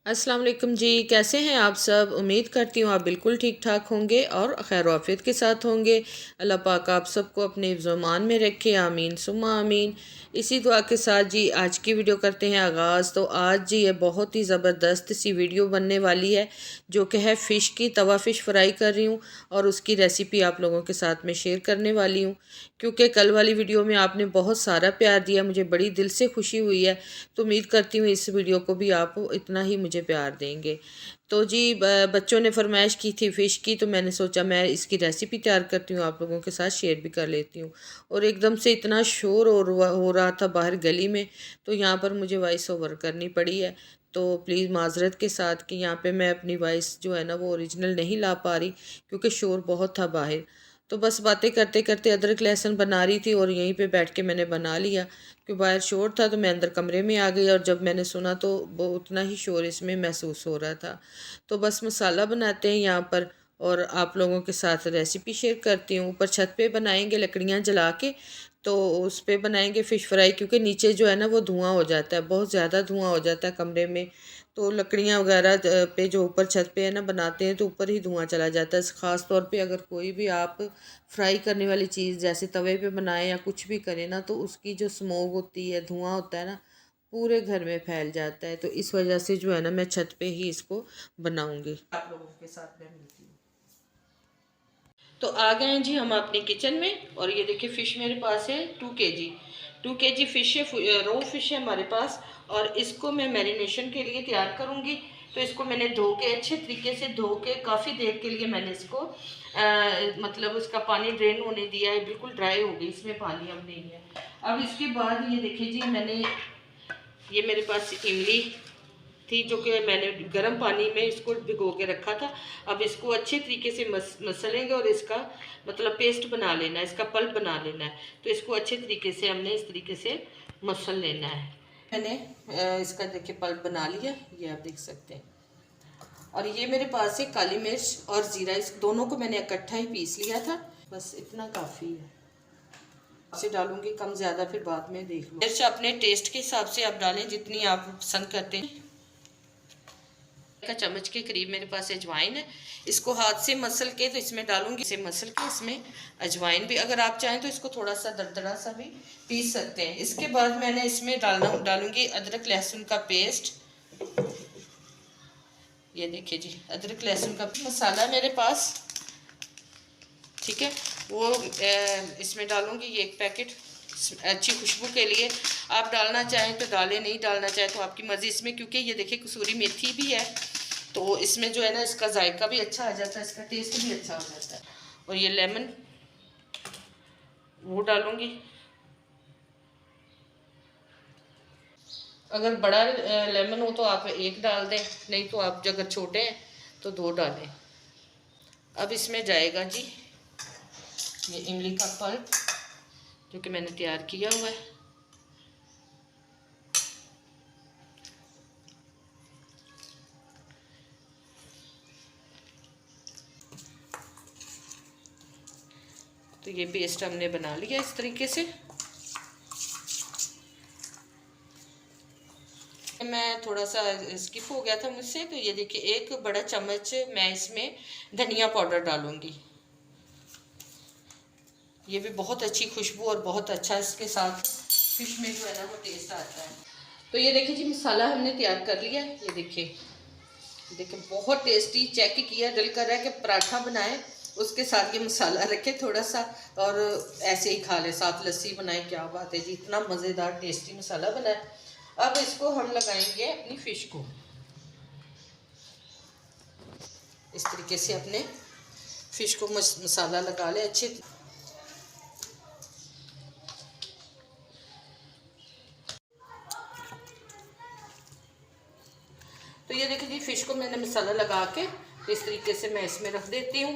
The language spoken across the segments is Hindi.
अस्सलाम वालेकुम जी। कैसे हैं आप सब? उम्मीद करती हूँ आप बिल्कुल ठीक ठाक होंगे और खैर आफियत के साथ होंगे। अल्लाह पाक आप सबको अपने हिफ्ज़-ओ-मान में रखे, आमीन सुम्मा आमीन। इसी दुआ के साथ जी आज की वीडियो करते हैं आगाज़। तो आज जी ये बहुत ही ज़बरदस्त सी वीडियो बनने वाली है जो कि है फ़िश की। तवा फ़िश फ्राई कर रही हूँ और उसकी रेसिपी आप लोगों के साथ में शेयर करने वाली हूँ, क्योंकि कल वाली वीडियो में आपने बहुत सारा प्यार दिया, मुझे बड़ी दिल से खुशी हुई है। तो उम्मीद करती हूँ इस वीडियो को भी आप इतना ही मुझे प्यार देंगे। तो जी बच्चों ने फरमाइश की थी फ़िश की, तो मैंने सोचा मैं इसकी रेसिपी तैयार करती हूँ, आप लोगों के साथ शेयर भी कर लेती हूँ। और एकदम से इतना शोर हो रहा था बाहर गली में, तो यहाँ पर मुझे वॉइस ओवर करनी पड़ी है। तो प्लीज़ माज़रत के साथ कि यहाँ पे मैं अपनी वॉइस जो है ना वो ओरिजिनल नहीं ला पा रही, क्योंकि शोर बहुत था बाहर। तो बस बातें करते करते अदरक लहसुन बना रही थी और यहीं पे बैठ के मैंने बना लिया, क्योंकि बाहर शोर था। तो मैं अंदर कमरे में आ गई और जब मैंने सुना तो वो उतना ही शोर इसमें महसूस हो रहा था। तो बस मसाला बनाते हैं यहाँ पर और आप लोगों के साथ रेसिपी शेयर करती हूँ। ऊपर छत पे बनाएंगे लकड़ियाँ जला के, तो उस पे बनाएंगे फ़िश फ्राई, क्योंकि नीचे जो है ना वो धुआं हो जाता है, बहुत ज़्यादा धुआं हो जाता है कमरे में। तो लकड़ियाँ वगैरह पे जो ऊपर छत पे है ना बनाते हैं तो ऊपर ही धुआं चला जाता है। ख़ास तौर पे अगर कोई भी आप फ्राई करने वाली चीज़ जैसे तवे पे बनाएं या कुछ भी करें ना, तो उसकी जो स्मोक होती है, धुआं होता है ना, पूरे घर में फैल जाता है। तो इस वजह से जो है ना मैं छत पे ही इसको बनाऊंगी। आप लोगों के साथ में मिलती हूँ। तो आ गए हैं जी हम अपनी किचन में और ये देखिए फ़िश मेरे पास है 2 kg फ़िश है, रो फिश है हमारे पास। और इसको मैं मैरिनेशन के लिए तैयार करूँगी। तो इसको मैंने धो के अच्छे तरीके से धो के काफ़ी देर के लिए मैंने इसको मतलब उसका पानी ड्रेन होने दिया है, बिल्कुल ड्राई हो गई, इसमें पानी अब नहीं है। अब इसके बाद ये देखिए जी मैंने ये मेरे पास इमली थी जो कि मैंने गर्म पानी में इसको भिगो के रखा था। अब इसको अच्छे तरीके से मसलेंगे और इसका मतलब पेस्ट बना लेना है, इसका पल्प बना लेना है। तो इसको अच्छे तरीके से हमने इस तरीके से मसल लेना है। मैंने इसका देखिए पल्प बना लिया, ये आप देख सकते हैं। और ये मेरे पास है काली मिर्च और ज़ीरा, इस दोनों को मैंने इकट्ठा ही पीस लिया था। बस इतना काफ़ी है, से डालूंगी कम ज़्यादा फिर बाद में देख लो। मिर्च अपने टेस्ट के हिसाब से आप डालें जितनी आप पसंद करते हैं। का चम्मच के करीब मेरे पास अजवाइन है, इसको हाथ से मसल के तो इसमें डालूंगी, इसे मसल के इसमें अजवाइन भी, अगर आप चाहें तो इसको थोड़ा सा दरदरा सा भी पीस सकते हैं। इसके बाद मैंने इसमें डालूंगी अदरक लहसुन का पेस्ट। ये देखिए जी अदरक लहसुन का मसाला मेरे पास, ठीक है, वो इसमें डालूंगी ये 1 पैकेट अच्छी खुशबू के लिए। आप डालना चाहें तो डालें, नहीं डालना चाहें तो आपकी मर्ज़ी। इसमें क्योंकि ये देखिए कसूरी मेथी भी है, तो इसमें जो है ना इसका जायका भी अच्छा आ जाता है, इसका टेस्ट भी अच्छा हो जाता है। और ये लेमन वो डालूंगी, अगर बड़ा लेमन हो तो आप 1 डाल दें, नहीं तो आप अगर छोटे हैं तो 2 डालें। अब इसमें जाएगा जी ये इमली का पल्प जो कि मैंने तैयार किया हुआ है। तो ये पेस्ट हमने बना लिया इस तरीके से। मैं थोड़ा सा स्किप हो गया था मुझसे, तो ये देखिए 1 बड़ा चम्मच मैं इसमें धनिया पाउडर डालूंगी। ये भी बहुत अच्छी खुशबू और बहुत अच्छा इसके साथ फिश में जो है ना वो टेस्ट आता है। तो ये देखिए जी मसाला हमने तैयार कर लिया। ये देखिए देखिए बहुत टेस्टी, चेक किया, दिल कर रहा है कि पराठा बनाए उसके साथ ये मसाला रखे थोड़ा सा और ऐसे ही खा ले, साथ लस्सी बनाए। क्या बात है जी, इतना मज़ेदार टेस्टी मसाला बना है। अब इसको हम लगाएंगे अपनी फ़िश को इस तरीके से, अपने फ़िश को मसाला लगा ले अच्छे। तो ये देखिए जी फ़िश को मैंने मसाला लगा के तो इस तरीके से मैं इसमें रख देती हूँ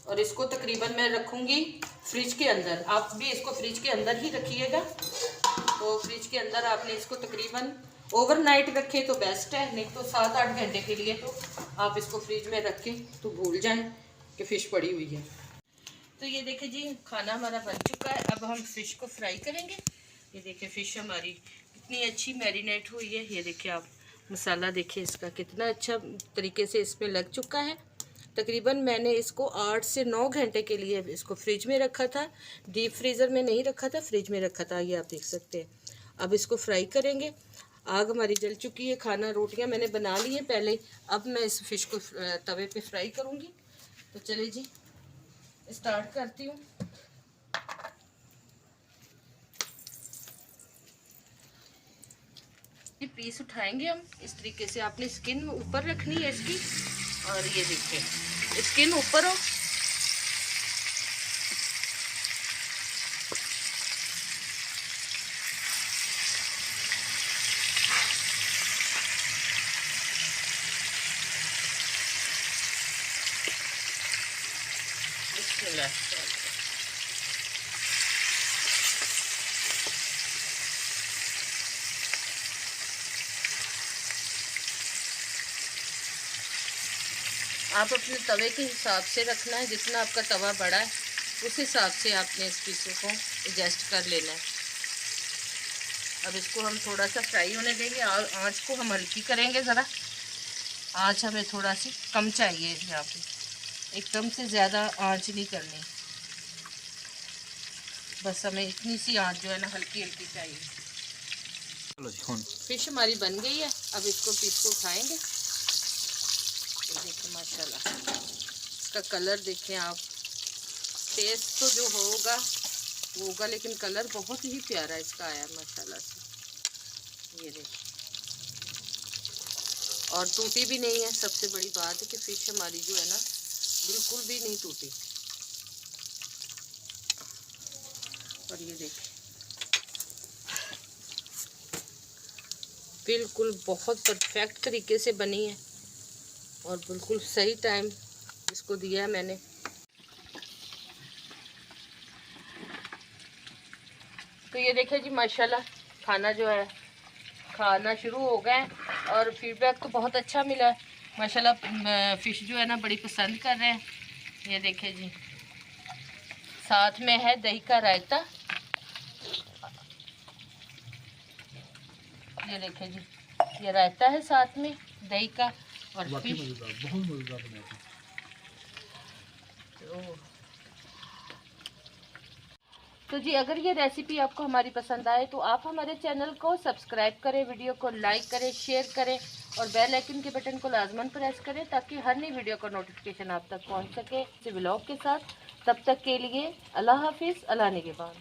और इसको तकरीबन मैं रखूँगी फ्रिज के अंदर। आप भी इसको फ्रिज के अंदर ही रखिएगा। तो फ्रिज के अंदर आपने इसको तकरीबन ओवरनाइट रखे तो बेस्ट है, नहीं तो 7-8 घंटे के लिए तो आप इसको फ्रिज में रखें तो भूल जाएं कि फ़िश पड़ी हुई है। तो ये देखिए जी खाना हमारा बन चुका है। अब हम फ़िश को फ्राई करेंगे। ये देखिए फ़िश हमारी कितनी अच्छी मैरिनेट हुई है, ये देखिए आप मसाला देखिए इसका कितना अच्छा तरीके से इसमें लग चुका है। तकरीबन मैंने इसको 8 से 9 घंटे के लिए इसको फ्रिज में रखा था, डीप फ्रीज़र में नहीं रखा था, फ्रिज में रखा था, ये आप देख सकते हैं। अब इसको फ्राई करेंगे। आग हमारी जल चुकी है, खाना रोटियां मैंने बना ली है पहले। अब मैं इस फ़िश को तवे पे फ्राई करूँगी। तो चलिए जी स्टार्ट करती हूँ। ये पीस उठाएंगे हम इस तरीके से। आपने स्किन ऊपर रखनी है इसकी, और ये देखिए स्किन ऊपर हो। आप अपने तवे के हिसाब से रखना है, जितना आपका तवा बड़ा है उस हिसाब से आपने इस पीसों को एडजस्ट कर लेना है। अब इसको हम थोड़ा सा फ्राई होने देंगे। आँच को हम हल्की करेंगे ज़रा। आँच हमें थोड़ा सी कम चाहिए यहाँ पे, एकदम से ज़्यादा आँच नहीं करनी, बस हमें इतनी सी आँच जो है ना हल्की हल्की चाहिए। चलो जी फिश हमारी बन गई है। अब इसको पीस को उठाएंगे। देखिए माशाल्लाह इसका कलर देखें आप। टेस्ट तो जो होगा वो होगा, लेकिन कलर बहुत ही प्यारा इसका आया माशाल्लाह से। ये देखिए, और टूटी भी नहीं है। सबसे बड़ी बात है कि फ़िश हमारी जो है ना बिल्कुल भी नहीं टूटी। और ये देखिए बिल्कुल बहुत परफेक्ट तरीके से बनी है, और बिल्कुल सही टाइम इसको दिया है मैंने। तो ये देखिए जी माशाल्लाह खाना जो है खाना शुरू हो गए हैं, और फीडबैक तो बहुत अच्छा मिला है माशाल्लाह। फ़िश जो है ना बड़ी पसंद कर रहे हैं। ये देखिए जी, साथ में है दही का रायता। ये देखिए जी, ये रायता है साथ में दही का, और फिश बहुत मज़ेदार बनाया। तो जी अगर ये रेसिपी आपको हमारी पसंद आए तो आप हमारे चैनल को सब्सक्राइब करें, वीडियो को लाइक करें, शेयर करें, और बेल आइकन के बटन को लाजमन प्रेस करें ताकि हर नई वीडियो का नोटिफिकेशन आप तक पहुंच सके इस व्लॉग के साथ। तब तक के लिए अल्लाह हाफिज़, अल्लाह निगहबान।